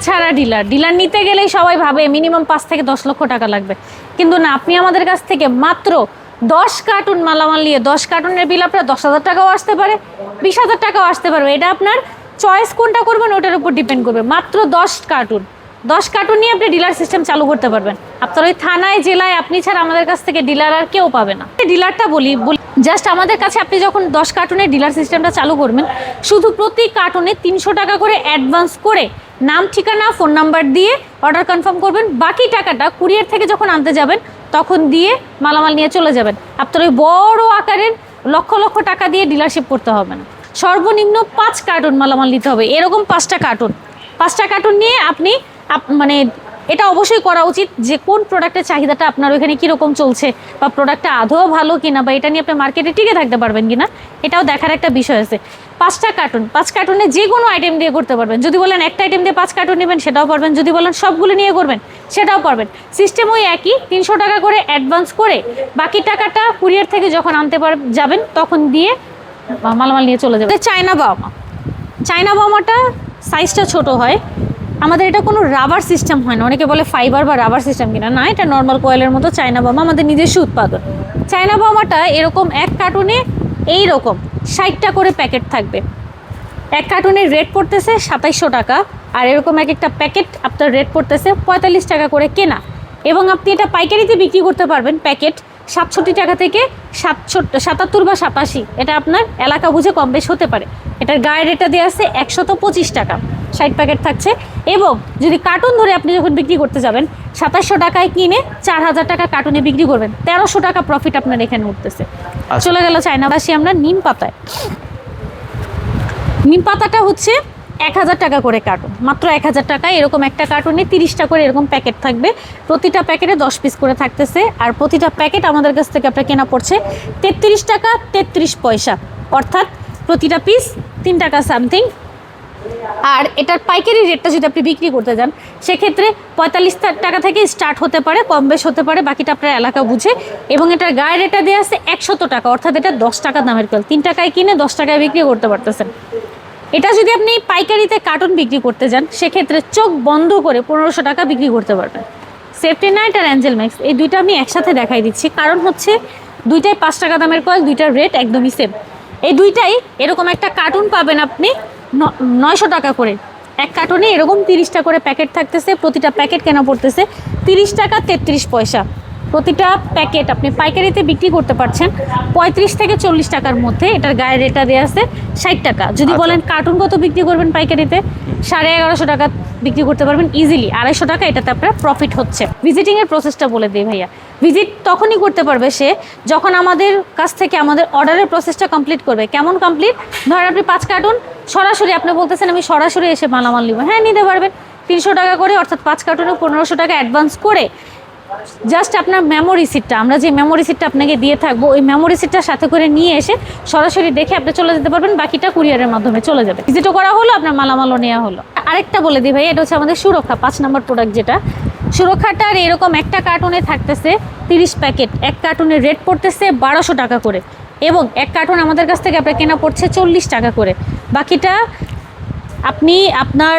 ছাড়া ডিলার নিতে গেলেই সবাই ভাবে মিনিমাম 5 থেকে 10 লক্ষ টাকা লাগবে, কিন্তু না, আপনি আমাদের কাছ থেকে মাত্র 10 কার্টুন মালামাল নিয়ে 10 কার্টুনের বিল আপনার 10,000 টাকাও আসতে পারে, 20,000 টাকাও আসতে পারবে। এটা আপনার চয়েস কোনটা করবেন ওটার উপর ডিপেন্ড করবে। মাত্র 10 কার্টুন নিয়ে আপনি ডিলার সিস্টেম চালু করতে পারবেন। আপনার ওই থানায় জেলায় আপনি ছাড়া আমাদের কাছ থেকে ডিলার আর কেউ পাবে না। ডিলারটা বলি জাস্ট আমাদের কাছে আপনি যখন 10 কার্টুনের ডিলার সিস্টেমটা চালু করবেন, শুধু প্রতি কার্টুনে 300 টাকা করে অ্যাডভান্স করে নাম, ঠিকানা, ফোন নাম্বার দিয়ে অর্ডার কনফার্ম করবেন। বাকি টাকাটা কুরিয়ার থেকে যখন আনতে যাবেন তখন দিয়ে মালামাল নিয়ে চলে যাবেন। আপনার ওই বড় আকারের লক্ষ লক্ষ টাকা দিয়ে ডিলারশিপ করতে হবে না। সর্বনিম্ন 5 কার্টুন মালামাল নিতে হবে, এরকম 5টা কার্টুন নিয়ে আপনি মানে এটা অবশ্যই করা উচিত যে কোন প্রোডাক্টের চাহিদাটা আপনার ওইখানে কীরকম চলছে, বা প্রোডাক্টটা আদৌ ভালো কিনা, বা এটা নিয়ে আপনি মার্কেটে টিকে থাকতে পারবেন কিনা, এটাও দেখার একটা বিষয় আছে। 5 কার্টুনে যে কোনো আইটেম দিয়ে করতে পারবেন। যদি বলেন একটা আইটেম দিয়ে 5 কার্টুন নেবেন সেটাও পারবেন, যদি বলেন সবগুলো নিয়ে করবেন সেটাও পারবেন। সিস্টেম ওই একই, 300 টাকা করে অ্যাডভান্স করে বাকি টাকাটা কুরিয়ার থেকে যখন আনতে যাবেন তখন দিয়ে মালামাল নিয়ে চলে যাবেন। চায়না বাওমাটা সাইজটা ছোট হয়। আমাদের এটা কোনো রাবার সিস্টেম হয় না। অনেকে বলে ফাইবার বা রাবার সিস্টেম কিনা, না, এটা নর্মাল কয়েলের মতো চায়না বাওমা, আমাদের নিজস্ব উৎপাদন। চায়না বাওমাটা এরকম এক কার্টুনে এইরকম 60টা করে প্যাকেট থাকবে। এক কার্টুনের রেট পড়তেছে 2700 টাকা, আর এরকম এক একটা প্যাকেট আপনার রেট পড়তেছে 45 টাকা করে কেনা। এবং আপনি এটা পাইকারিতে বিক্রি করতে পারবেন প্যাকেট 67 টাকা থেকে 77 বা 87, এটা আপনার এলাকা বুঝে কম বেশ হতে পারে। এটার গায়ের রেটটা দেওয়া আছে 125 টাকা, 60 প্যাকেট থাকছে। এবং যদি কার্টুন ধরে আপনি যখন বিক্রি করতে যাবেন 2700 টাকায় কিনে 4000 টাকা কার্টুনে বিক্রি করবেন, 1300 টাকা প্রফিট আপনার এখানে উঠতেছে। চলে গেল চায়না। আসি আমরা নিম পাতাটা হচ্ছে 1000 টাকা করে কার্টুন, মাত্র 1000 টাকায়। এরকম একটা কার্টুনে 30টা করে এরকম প্যাকেট থাকবে, প্রতিটা প্যাকেটে 10 পিস করে থাকতেছে। আর প্রতিটা প্যাকেট আমাদের কাছ থেকে আপনার কেনা পড়ছে 33 টাকা 33 পয়সা, অর্থাৎ প্রতিটা পিস 3 টাকা সামথিং। আর এটার পাইকারি রেটটা যদি আপনি বিক্রি করতে যান সেক্ষেত্রে 45 টাকা থেকে স্টার্ট হতে পারে, কম বেশ হতে পারে, বাকিটা আপনার এলাকা বুঝে। এবং এটার গায়ের রেটটা দেওয়া আছে 100 টাকা, অর্থাৎ এটা 10 টাকা দামের কয়েল, 3 টাকায় কিনে 10 টাকায় বিক্রি করতে পারতেছেন। এটা যদি আপনি পাইকারিতে কার্টুন বিক্রি করতে যান সেক্ষেত্রে চোখ বন্ধ করে 1500 টাকা বিক্রি করতে পারবেন। সেফটি নাইট আর অ্যাঞ্জেল ম্যাক্স এই দুইটা আমি একসাথে দেখাই দিচ্ছি, কারণ হচ্ছে দুইটাই 5 টাকা দামের কয়েল, দুইটার রেট একদমই সেম। এই দুইটাই এরকম একটা কার্টুন পাবেন আপনি 900 টাকা করে। এক কার্টুনে এরকম 30টা করে প্যাকেট থাকতেছে, প্রতিটা প্যাকেট কেনা পড়তেছে 30 টাকা 33 পয়সা। প্রতিটা প্যাকেট আপনি পাইকারিতে বিক্রি করতে পারছেন 35 থেকে 40 টাকার মধ্যে। এটার গায়ের রেটটা দেওয়া আছে 60 টাকা। যদি বলেন কার্টুন কত বিক্রি করবেন পাইকারিতে, 1150 টাকা বিক্রি করতে পারবেন ইজিলি। 250 টাকা এটাতে আপনার প্রফিট হচ্ছে। ভিজিটিংয়ের প্রসেসটা বলে দিই ভাইয়া। ভিজিট তখনই করতে পারবে সে যখন আমাদের কাছ থেকে আমাদের অর্ডারের প্রসেসটা কমপ্লিট করবে। কেমন কমপ্লিট? ধরেন আপনি 5 কার্টুন সরাসরি আপনি বলতেছেন আমি সরাসরি এসে মালামাল নিব, হ্যাঁ নিতে পারবেন 300 টাকা করে, অর্থাৎ 5 কার্টুনে 1500 টাকা অ্যাডভান্স করে জাস্ট আপনার মেমোরি সিটটা, আমরা যে মেমোরি সিটটা আপনাকে দিয়ে থাকবো ওই মেমোরি সিটটার সাথে করে নিয়ে এসে সরাসরি দেখে আপনি চলে যেতে পারবেন, বাকিটা কুরিয়ারের মাধ্যমে চলে যাবে। ভিজিটও করা হলো, আপনার মালামালও নেওয়া হলো। আরেকটা বলে দিই ভাই, এটা হচ্ছে আমাদের সুরক্ষা 5 নম্বর প্রোডাক্ট, যেটা সুরক্ষাটার এরকম একটা কার্টুনে থাকতেছে 30 প্যাকেট। এক কার্টুনের রেট পড়তেছে 1200 টাকা করে, এবং এক কার্টুন আমাদের কাছ থেকে আপনার কেনা পড়ছে 40 টাকা করে। বাকিটা আপনি আপনার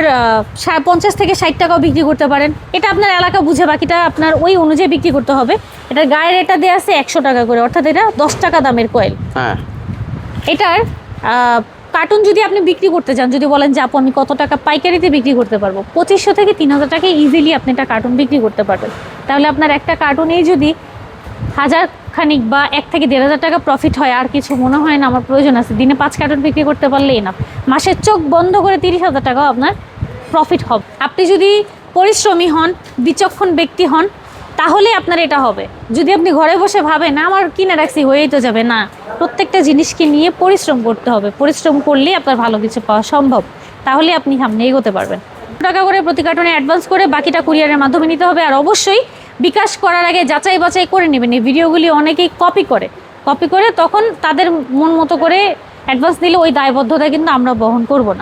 50 থেকে 60 টাকাও বিক্রি করতে পারেন, এটা আপনার এলাকা বুঝে, বাকিটা আপনার ওই অনুযায়ী বিক্রি করতে হবে। এটার গায়ের রেটটা দেওয়া আছে 100 টাকা করে, অর্থাৎ এটা 10 টাকা দামের কয়েল। এটার কার্টুন যদি আপনি বিক্রি করতে চান, যদি বলেন যে আপু আমি কত টাকা পাইকারিতে বিক্রি করতে পারবো, 2500 থেকে 3000 টাকা ইজিলি আপনি একটা কার্টুন বিক্রি করতে পারবেন। তাহলে আপনার একটা কার্টুনেই যদি 1000 খানিক বা 1 থেকে 1500 টাকা প্রফিট হয়, আর কিছু মনে হয় না আমার প্রয়োজন আছে। দিনে 5 কার্টুন বিক্রি করতে পারলেই না, মাসের চোখ বন্ধ করে 30,000 টাকাও আপনার প্রফিট হবে। আপনি যদি পরিশ্রমী হন, বিচক্ষণ ব্যক্তি হন, তাহলে আপনার এটা হবে। যদি আপনি ঘরে বসে ভাবেন না আমার কিনে রাখছি হয়েই তো যাবে, না, প্রত্যেকটা জিনিসকে নিয়ে পরিশ্রম করতে হবে। পরিশ্রম করলেই আপনার ভালো কিছু পাওয়া সম্ভব, তাহলে আপনি সামনে এগোতে পারবেন। টাকা করে প্রতি কার্টুনে অ্যাডভান্স করে বাকিটা কুরিয়ারের মাধ্যমে নিতে হবে। আর অবশ্যই বিকাশ করার আগে যাচাই বাছাই করে নেবেন। এই ভিডিওগুলি অনেকেই কপি করে তখন তাদের মন মতো করে অ্যাডভান্স দিলে ওই দায়বদ্ধতা কিন্তু আমরা বহন করব না।